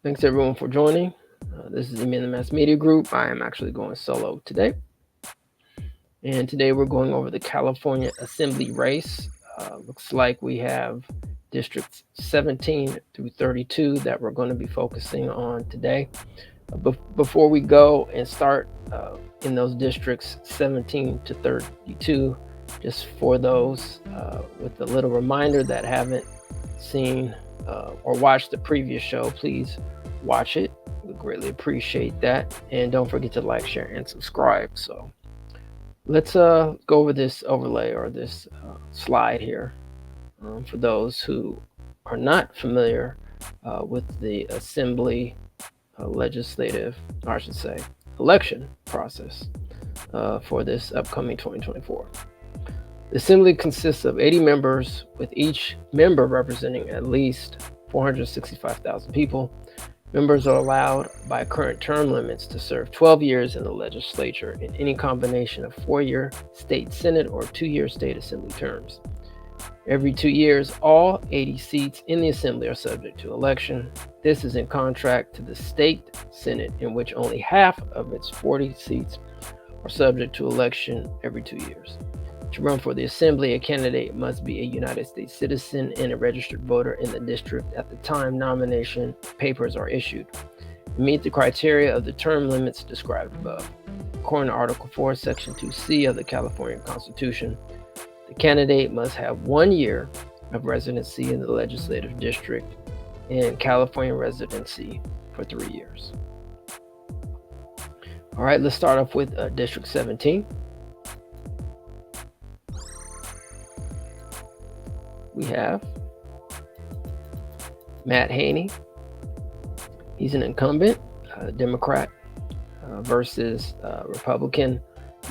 Thanks everyone for joining. This is the Men in Mass Media Group. I am actually going solo today. And today we're going over the California Assembly race. Looks like we have districts 17 through 32 that we're going to be focusing on today. Before we go and start in those districts 17 to 32, just for those with a little reminder that haven't seen or watched the previous show, please watch it. We greatly appreciate that. And don't forget to like, share, and subscribe. So let's go over this overlay or this slide here for those who are not familiar with the Assembly legislative, or I should say, election process for this upcoming 2024. The Assembly consists of 80 members, with each member representing at least 465,000 people. Members are allowed by current term limits to serve 12 years in the legislature in any combination of 4-year state Senate or 2-year state Assembly terms. Every 2 years, all 80 seats in the Assembly are subject to election. This is in contrast to the state Senate, in which only half of its 40 seats are subject to election every 2 years. To run for the Assembly, a candidate must be a United States citizen and a registered voter in the district at the time nomination papers are issued, and meet the criteria of the term limits described above. According to Article 4, Section 2C of the California Constitution, the candidate must have 1 year of residency in the legislative district and California residency for 3 years. All right, let's start off with District 17. We have Matt Haney. He's an incumbent, Democrat, versus Republican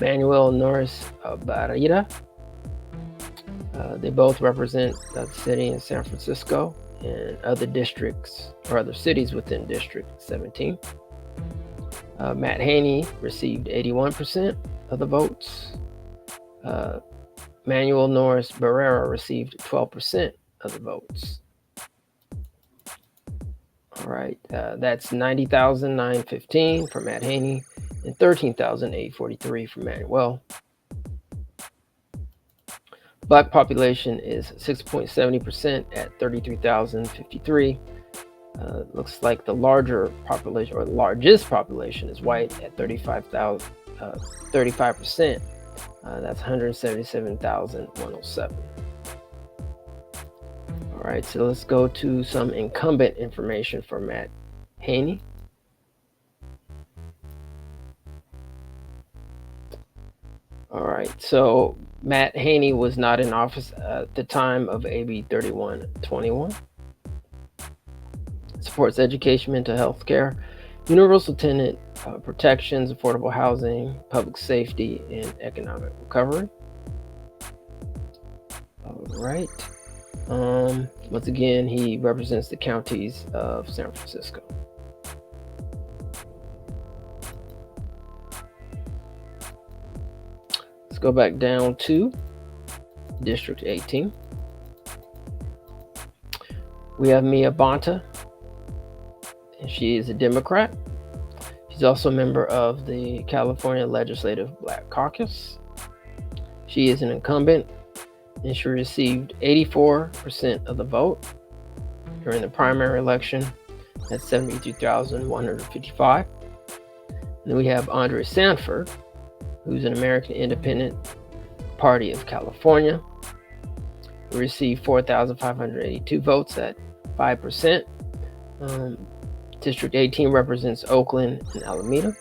Manuel Norris Barrera. They both represent the city in San Francisco and other districts or other cities within District 17. Matt Haney received 81% of the votes. Manuel Norris Barrera received 12% of the votes. All right, that's 90,915 for Matt Haney and 13,843 for Manuel. Black population is 6.70% at 33,053. Looks like the larger population or the largest population is white at 35%. That's 177,107. All right, so let's go to some incumbent information for Matt Haney. All right, so Matt Haney was not in office at the time of AB 3121. Supports education, mental health care, universal tenant protections, affordable housing, public safety, and economic recovery. All right. Once again, he represents the counties of San Francisco. Let's go back down to District 18. We have Mia Bonta, and she is a Democrat. She's also a member of the California Legislative Black Caucus. She is an incumbent, and she received 84% of the vote during the primary election. That's 72,155. And then we have Andre Sanford, who's an American Independent Party of California, who received 4,582 votes at 5%. District 18 represents Oakland and Alameda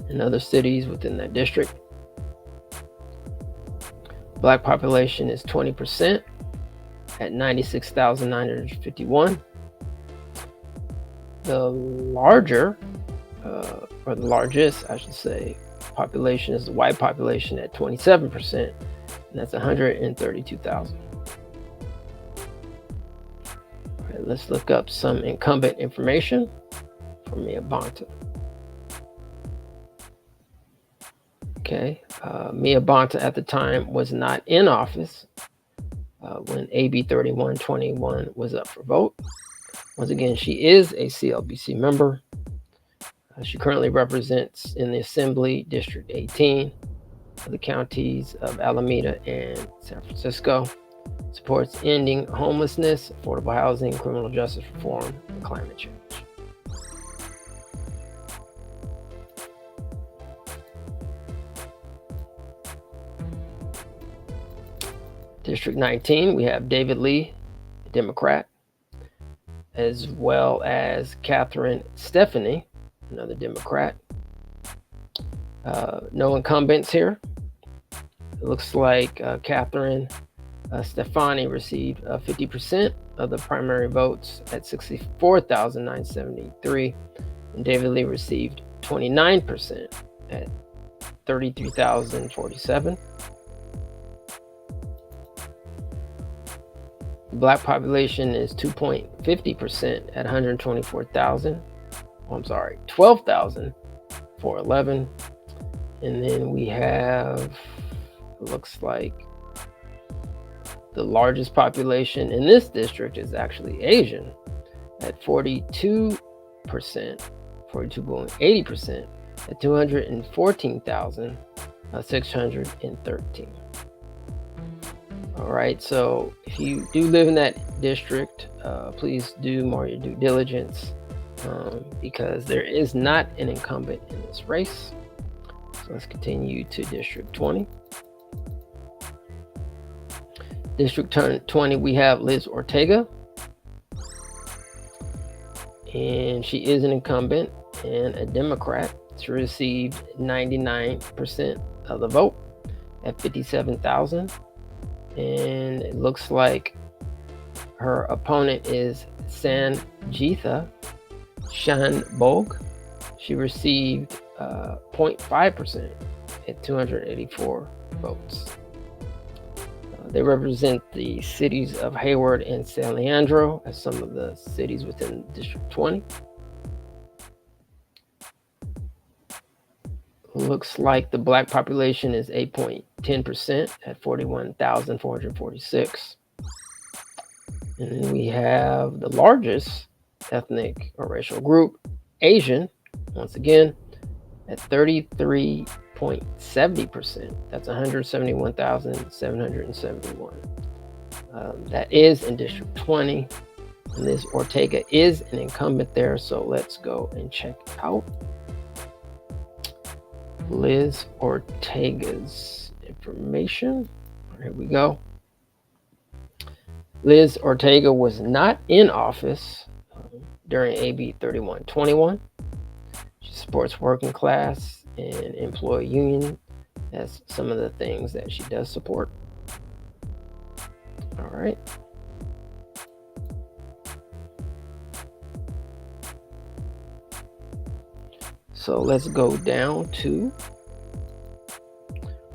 and other cities within that district. Black population is 20% at 96,951. The larger, or the largest, I should say, population is the white population at 27%, and that's 132,000. All right, let's look up some incumbent information for Mia Bonta. Okay, Mia Bonta at the time was not in office when AB 3121 was up for vote. Once again, she is a CLBC member. She currently represents in the Assembly District 18 of the counties of Alameda and San Francisco. Supports ending homelessness, affordable housing, criminal justice reform, and climate change. District 19, we have David Lee, Democrat, as well as Catherine Stephanie, another Democrat. No incumbents here. It looks like Catherine Stefani received 50% of the primary votes at 64,973, and David Lee received 29% at 33,047. The Black population is 2.50% at 124,000. Oh, I'm sorry, 12,411. And then we have, it looks like the largest population in this district is actually Asian at 42%, 42.80% at 214,613. All right, so if you do live in that district, please do more your due diligence because there is not an incumbent in this race. So let's continue to District 20. District 20, we have Liz Ortega, and she is an incumbent and a Democrat. She received 99% of the vote at 57,000. And it looks like her opponent is Sangeetha Shanbhogue. She received 0.5% at 284 votes. They represent the cities of Hayward and San Leandro as some of the cities within District 20. Looks like the Black population is 8.10% at 41,446. And then we have the largest ethnic or racial group, Asian, once again, at 33.70%. That's 171,771. That is in District 20. And Liz Ortega is an incumbent there, so let's go and check out Liz Ortega's information. Here we go. Liz Ortega was not in office during AB 3121. She supports working class and employee union. That's some of the things that she does support. All right. So let's go down to,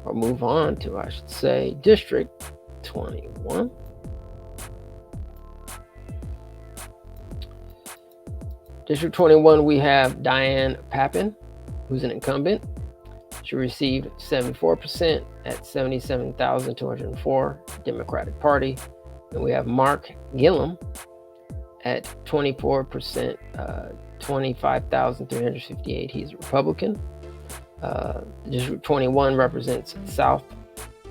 or move on to, I should say, District 21. District 21, we have Diane Papin, who's an incumbent. She received 74% at 77,204, Democratic Party. And we have Mark Gillum at 24%, 25,358. He's a Republican. District 21 represents South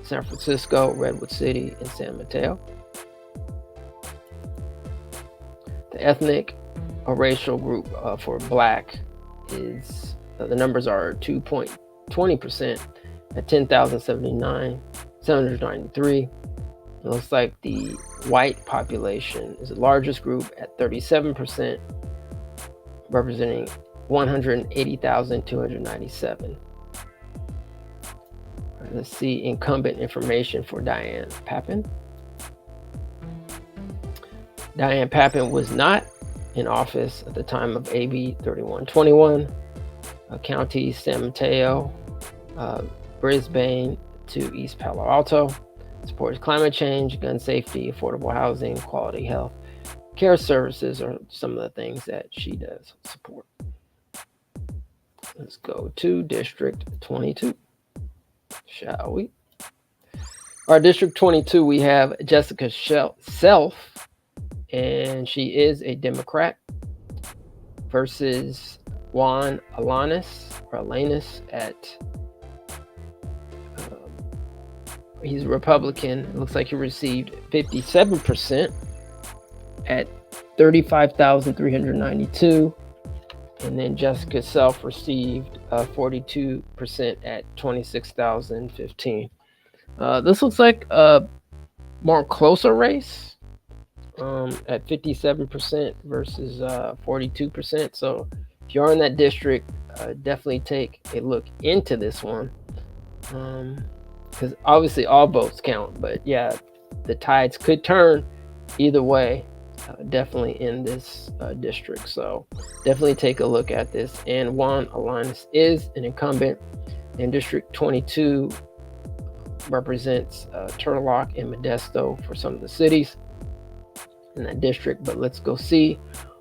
San Francisco, Redwood City, and San Mateo. The ethnic or racial group for Black is, the numbers are 2.20% at 10,793. It looks like the white population is the largest group at 37%, representing 180,297. Let's see incumbent information for Diane Papin. Diane Papin was not in office at the time of AB 3121. County San Mateo, Brisbane to East Palo Alto. Supports climate change, gun safety, affordable housing, quality health care services are some of the things that she does support. Let's go to District 22, shall we? Our District 22, we have Jessica Self, and she is a Democrat, versus Juan Alanis at he's a Republican. It looks like he received 57% at 35,392. And then Jessica Self received 42% at 26,015. This looks like a more closer race at 57% versus 42%. So if you're in that district, definitely take a look into this one. Because obviously all votes count, but yeah, the tides could turn either way, definitely in this district. So definitely take a look at this. And Juan Alanis is an incumbent, and District 22 represents Turtle Rock and Modesto for some of the cities in that district. But let's go see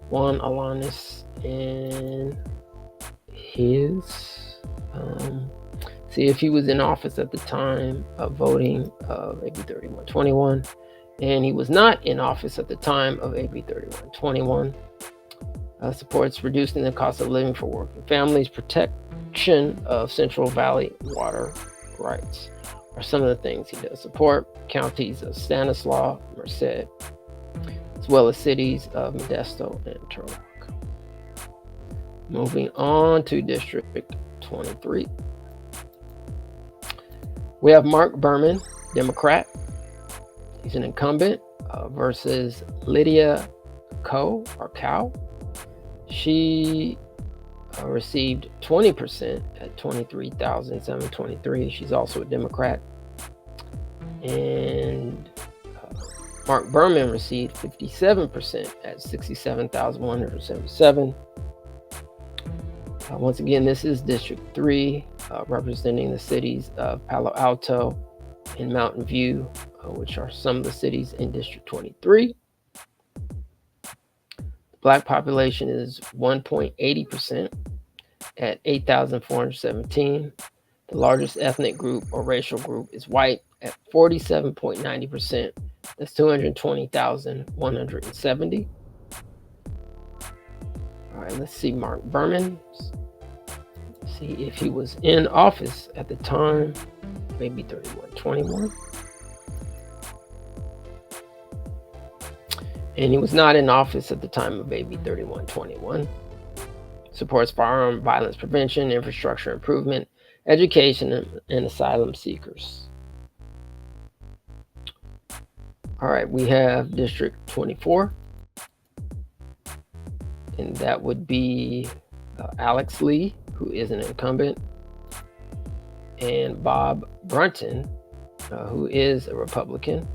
Juan Alanis and his see if he was in office at the time of voting of AB 3121. And he was not in office at the time of AB 3121. Supports reducing the cost of living for working families, protection of Central Valley water rights are some of the things he does support. Counties of Stanislaus, Merced, as well as cities of Modesto and Turtle Rock. Moving on to District 23. We have Mark Berman, Democrat. He's an incumbent versus Lydia Cow. She received 20% at 23,723. She's also a Democrat. And Mark Berman received 57% at 67,177. Once again, this is District 3, representing the cities of Palo Alto and Mountain View, which are some of the cities in District 23. The Black population is 1.80% at 8,417. The largest ethnic group or racial group is white at 47.90%. That's 220,170. All right, let's see Mark Berman. See if he was in office at the time, maybe 3121. And he was not in office at the time of AB 3121. Supports firearm violence prevention, infrastructure improvement, education, and asylum seekers. All right, we have District 24. And that would be Alex Lee, who is an incumbent, and Bob Brunton, who is a Republican.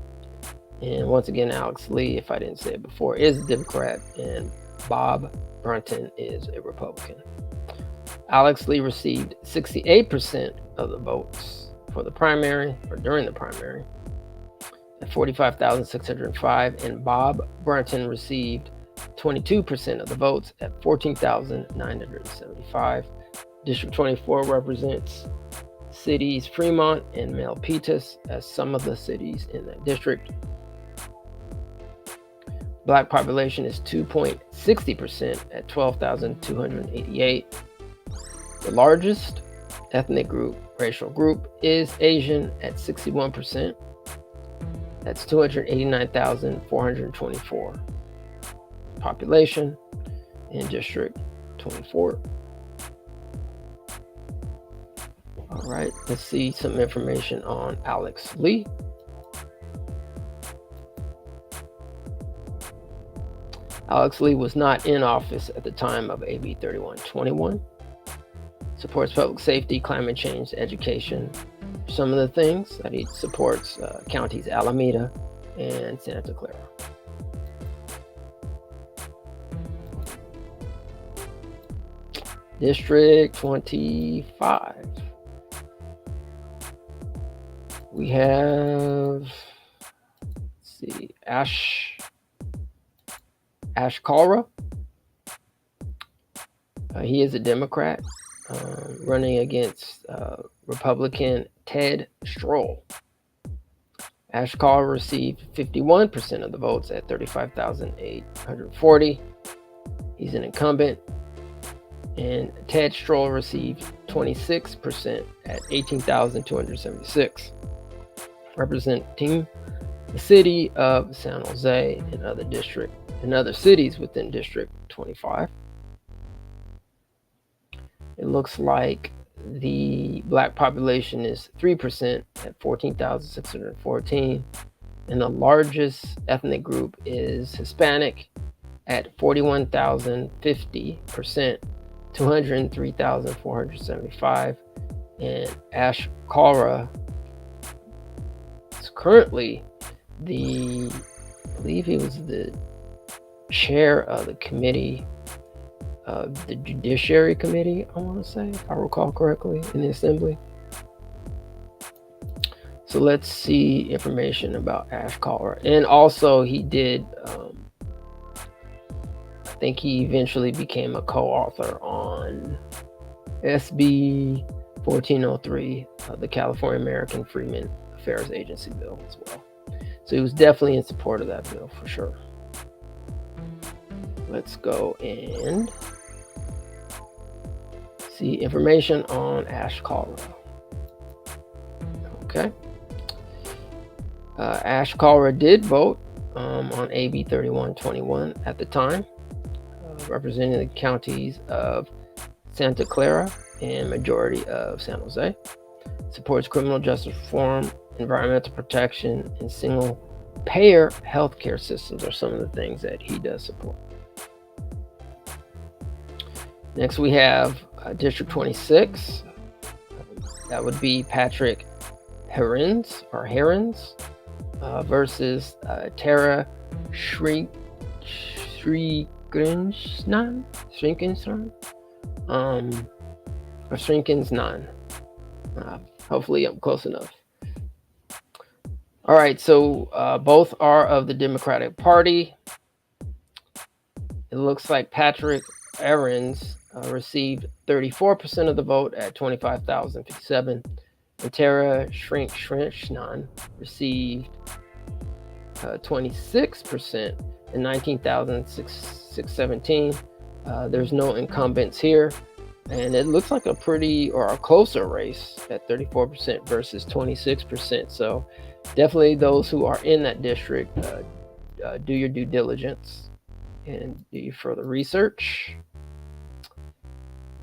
And once again, Alex Lee, if I didn't say it before, is a Democrat, and Bob Brunton is a Republican. Alex Lee received 68% of the votes for the primary, or during the primary, at 45,605, and Bob Brunton received 22% of the votes at 14,975. District 24 represents cities Fremont and Milpitas as some of the cities in that district. Black population is 2.60% at 12,288. The largest ethnic group, racial group, is Asian at 61%. That's 289,424 population in District 24. All right, let's see some information on Alex Lee. Alex Lee was not in office at the time of AB 3121. Supports public safety, climate change, education. Some of the things that he supports, counties Alameda and Santa Clara. District 25. We have, let's see, Ash Kalra. He is a Democrat running against Republican Ted Stroll Ash Carr received 51% of the votes at 35,840. He's an incumbent. And Ted Stroll received 26% at 18,276, representing the city of San Jose and other cities within District 25. It looks like the black population is 3% at 14,614, and the largest ethnic group is Hispanic at 41,050%, 203,475, and Ash Kalra is currently I believe he was the chair of the committee, the Judiciary Committee, I want to say, if I recall correctly, in the Assembly. So let's see information about Ash Kalra. And also he did, I think he eventually became a co-author on SB 1403, the California American Freedmen Affairs Agency bill as well. So he was definitely in support of that bill for sure. Let's go and see information on Ash Kalra. Okay. Ash Kalra did vote on AB 3121 at the time, representing the counties of Santa Clara and majority of San Jose. Supports criminal justice reform, environmental protection, and single payer healthcare systems are some of the things that he does support. Next we have District 26. That would be Patrick Herrens versus Tara Shrinkensnan, or Shrinkensnan. Hopefully I'm close enough. All right, so both are of the Democratic Party. It looks like Patrick Herrens received 34% of the vote at 25,057, and Tara Shrinkensnan received 26% and 19,617. There's no incumbents here, and it looks like a closer race at 34% versus 26%. So definitely those who are in that district, do your due diligence and do your further research.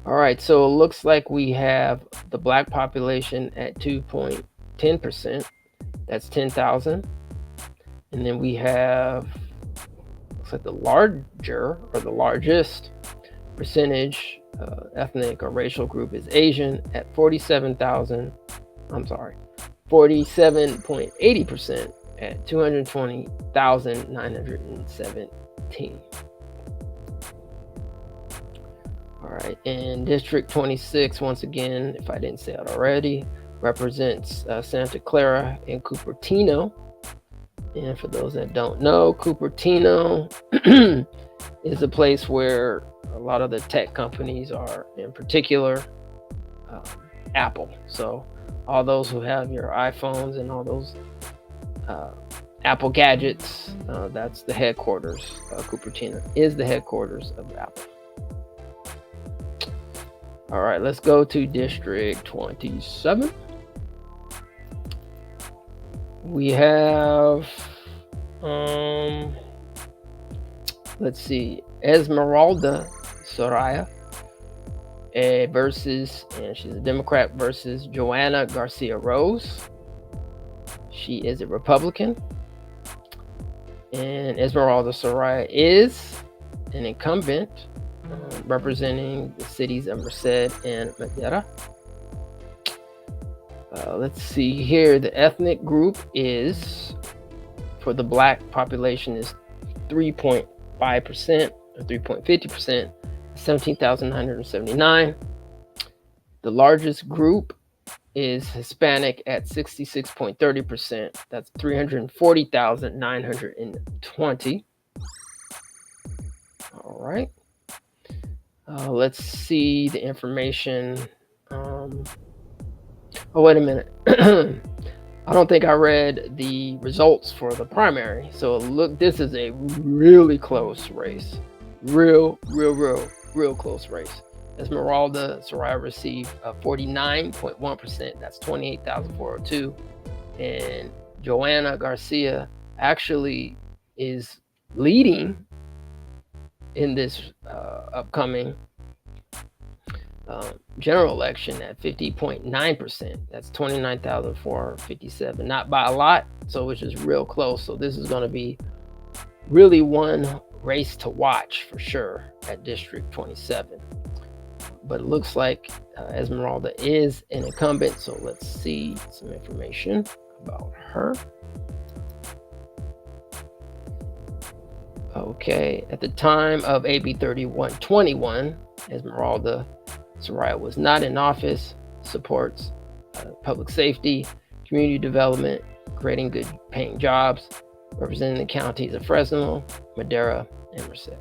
All right, so it looks like we have the black population at 2.10%. That's 10,000. And then we have, looks like the largest percentage ethnic or racial group is Asian at 47.80% at 220,917. All right, and District 26, once again, if I didn't say it already, represents Santa Clara and Cupertino. And for those that don't know, Cupertino is a place where a lot of the tech companies are, in particular, Apple. So all those who have your iPhones and all those Apple gadgets, that's the headquarters. Cupertino is the headquarters of Apple. All right, let's go to District 27. We have, let's see, Esmeralda Soraya versus, and she's a Democrat, versus Joanna Garcia Rose. She is a Republican. And Esmeralda Soraya is an incumbent, representing the cities of Merced and Madera. Let's see here. The ethnic group is, for the black population, is 3.5% or 3.50%, 17,979. The largest group is Hispanic at 66.30%. That's 340,920. All right. Let's see the information. Oh, wait a minute. I don't think I read the results for the primary. So look, this is a really close race. Real close race. Esmeralda Soraya received 49.1%. That's 28,402. And Joanna Garcia actually is leading in this upcoming general election at 50.9%. That's 29,457. Not by a lot, so which is real close. So this is going to be really one race to watch for sure at District 27. But it looks like Esmeralda is an incumbent, so let's see some information about her. Okay, at the time of AB 3121, Esmeralda Soraya was not in office, supports public safety, community development, creating good paying jobs, representing the counties of Fresno, Madera, and Merced.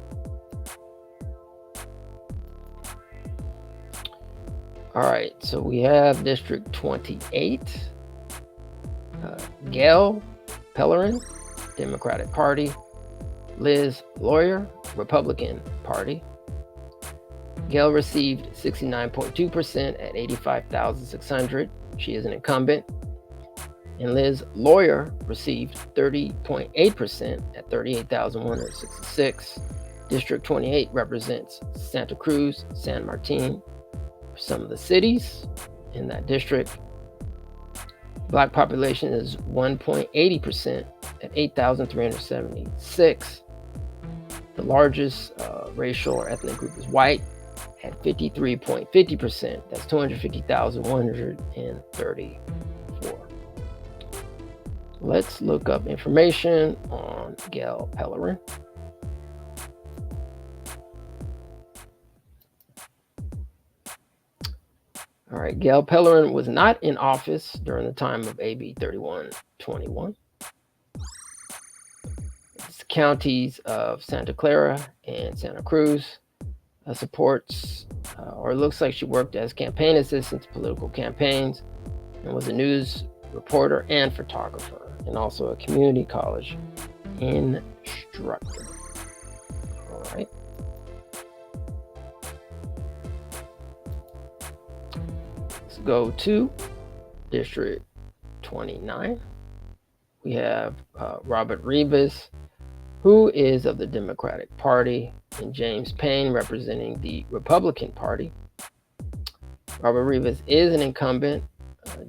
All right, so we have District 28, Gail Pellerin, Democratic Party, Liz Lawyer, Republican Party. Gail received 69.2% at 85,600. She is an incumbent. And Liz Lawyer received 30.8% at 38,166. District 28 represents Santa Cruz, San Martin, some of the cities in that district. Black population is 1.80% at 8,376. The largest racial or ethnic group is white at 53.50%. That's 250,134. Let's look up information on Gail Pellerin. All right, Gail Pellerin was not in office during the time of AB 3121. It's the counties of Santa Clara and Santa Cruz. Supports, or it looks like she worked as campaign assistant to political campaigns and was a news reporter and photographer, and also a community college instructor. All right. Let's go to District 29. We have Robert Rivas, who is of the Democratic Party, and James Payne representing the Republican Party. Robert Rivas is an incumbent.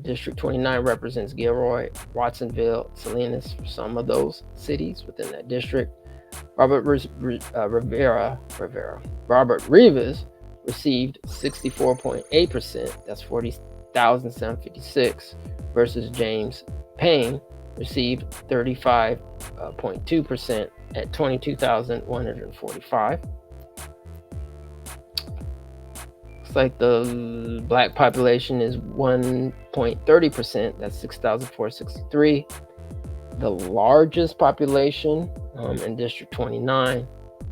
District 29 represents Gilroy, Watsonville, Salinas, for some of those cities within that district. Robert Rivas received 64.8%, that's 40,756, versus James Payne received 35.2% at 22,145. Looks like the black population is 1.30%, that's 6,463. The largest population in District 29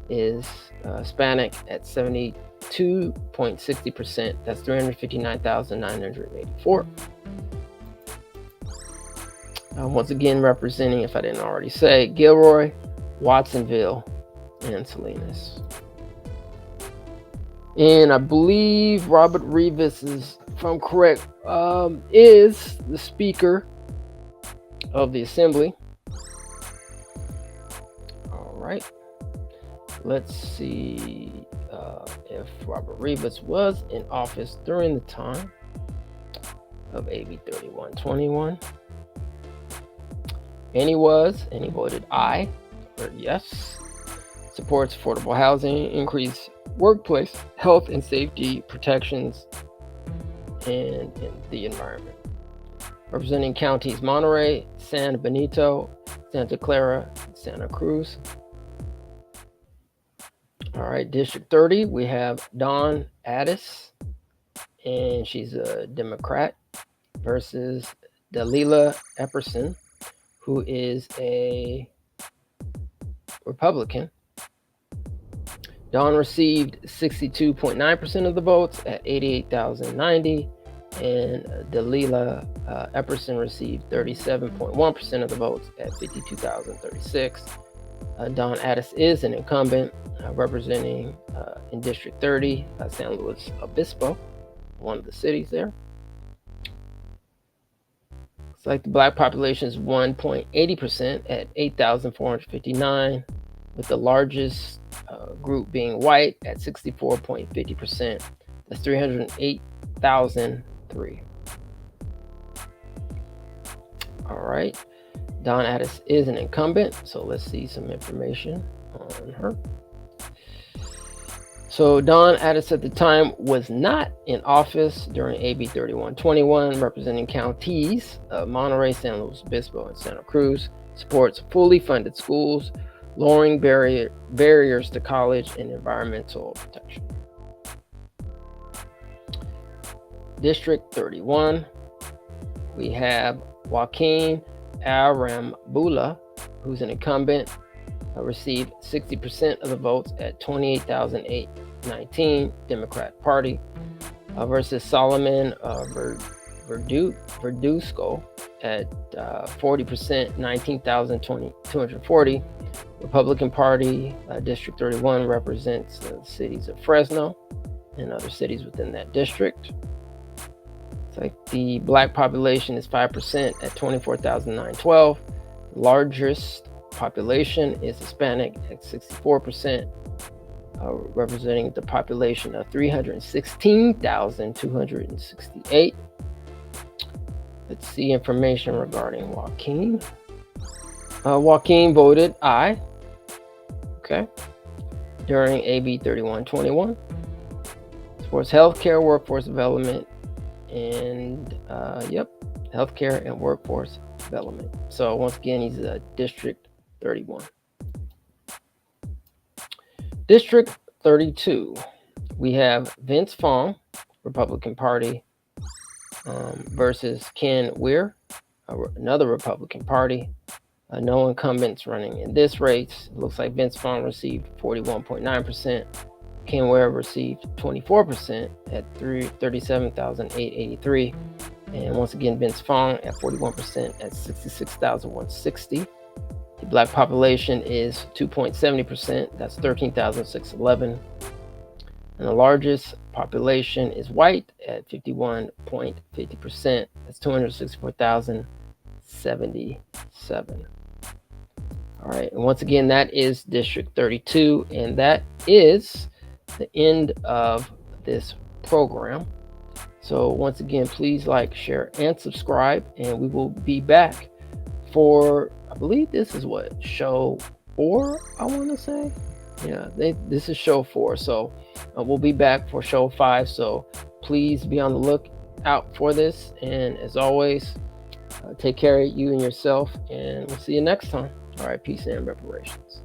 is Hispanic at 72.60%, that's 359,984. Once again, representing, if I didn't already say, Gilroy, Watsonville, and Salinas. And I believe Robert Rivas is, if I'm correct, is the Speaker of the Assembly. All right. Let's see if Robert Rivas was in office during the time of AB 3121. And he was, and he voted aye, or yes. Supports affordable housing, increased workplace health and safety protections, and in the environment. Representing counties Monterey, San Benito, Santa Clara, Santa Cruz. All right, District 30, we have Dawn Addis, and she's a Democrat, versus Dalila Epperson, who is a Republican. Dawn received 62.9% of the votes at 88,090. and Delilah Epperson received 37.1% of the votes at 52,036. Don Addis is an incumbent representing in District 30, San Luis Obispo, one of the cities there. It's like the black population is 1.80% at 8,459, with the largest group being white at 64.50%. That's 308,003. All right. Don Addis is an incumbent, so let's see some information on her. So Don Addis at the time was not in office during AB 3121, representing counties of Monterey, San Luis Obispo, and Santa Cruz. Supports fully funded schools, lowering barriers to college, and environmental protection. District 31, we have Joaquin Arambula, who's an incumbent, received 60% of the votes at 28,819, Democrat Party, versus Solomon Verduzco at 40%, 19,240. Republican Party. District 31 represents the cities of Fresno and other cities within that district. It's like the black population is 5% at 24,912. Largest population is Hispanic at 64%, representing the population of 316,268. Let's see information regarding Joaquin. Joaquin voted aye, okay, during AB 3121. Supports healthcare, workforce development, and healthcare and workforce development. So once again, he's a District 31. District 32, we have Vince Fong, Republican Party, versus Ken Weir, another Republican Party. No incumbents running in this race. It looks like Vince Fong received 41.9%. Ken Weir received 24% at 37,883. And once again, Vince Fong at 41% at 66,160. The black population is 2.70%. That's 13,611. And the largest population is white at 51.50%. That's 264,077. All right. And once again, that is District 32. And that is the end of this program. So once again, please like, share, and subscribe. And we will be back for, I believe this is what, show 4, I want to say. Yeah, this is show 4. So we'll be back for show 5. So please be on the lookout for this. And as always, take care of you and yourself. And we'll see you next time. All right, peace and reparations.